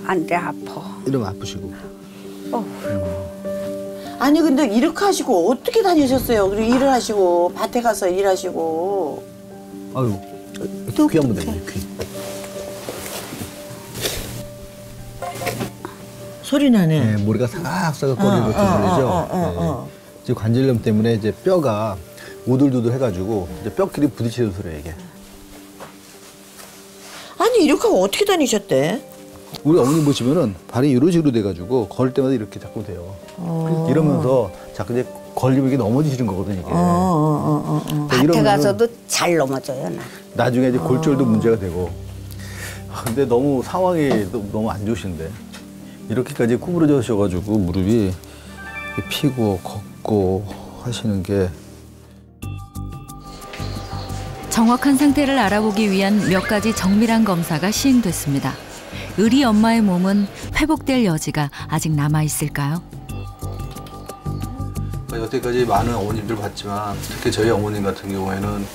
안 돼, 아파. 이러면 아프시고. 아니 근데 이렇게 하시고 어떻게 다니셨어요? 그리고 일을 하시고 밭에 가서 일하시고. 아유, 귀 한번 대요, 귀. 소리 나네. 네, 머리가 사각사각 거리는 소리죠. 지금 관절염 때문에 이제 뼈가 오돌도돌 해가지고 이제 뼈끼리 부딪히는 소리예요, 이게. 아니 이렇게 하고 어떻게 다니셨대? 우리 어머니 보시면은 발이 이런 식으로 돼가지고 걸을 때마다 이렇게 자꾸 돼요. 이러면서 자꾸 이제 걸리면 이게 넘어지시는 거거든요, 이게. 밭에 이러면은 가서도 잘 넘어져요, 나. 나중에 이제 골절도 문제가 되고. 근데 너무 상황이 너무 안 좋으신데. 이렇게까지 구부러져셔가지고 무릎이 피고 걷고 하시는 게. 정확한 상태를 알아보기 위한 몇 가지 정밀한 검사가 시행됐습니다. 의리 엄마의 몸은 회복될 여지가 아직 남아있을까요? 여태까지 많은 어머님들 봤지만 특히 저희 어머님 같은 경우에는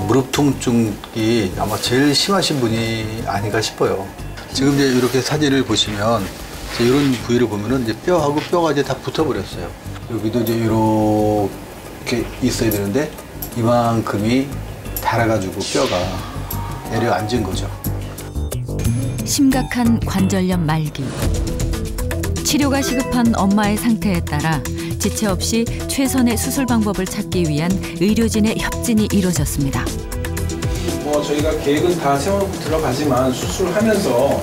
무릎 통증이 아마 제일 심하신 분이 아닌가 싶어요. 지금 이제 이렇게 사진을 보시면 이제 이런 부위를 보면은 이제 뼈하고 뼈가 이제 다 붙어버렸어요. 여기도 이제 이렇게 있어야 되는데 이만큼이 닳아가지고 뼈가 내려앉은 거죠. 심각한 관절염 말기. 치료가 시급한 엄마의 상태에 따라 지체 없이 최선의 수술 방법을 찾기 위한 의료진의 협진이 이루어졌습니다. 저희가 계획은 다 세워놓고 들어가지만 수술하면서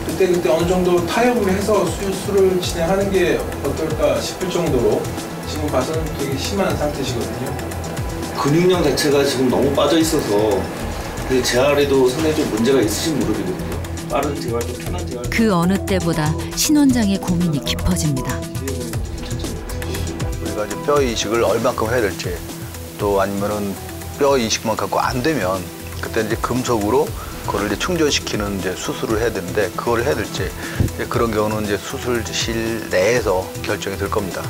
그때 어느 정도 타협을 해서 수술을 진행하는 게 어떨까 싶을 정도로 지금 봐서는 되게 심한 상태시거든요. 근육량 자체가 지금 너무 빠져 있어서 재활에도 상당히 좀 문제가 있으신 무릎이거든요. 빠른 재활도 편한 재활. 그 어느 때보다 신원장의 고민이 깊어집니다. 우리가 이제 뼈 이식을 얼마큼 해야 될지 또 아니면은 뼈 이식만 갖고 안 되면 그때 이제 금속으로 그걸 이제 충전시키는 이제 수술을 해야 되는데 그걸 해야 될지 그런 경우는 이제 수술실 내에서 결정이 될 겁니다.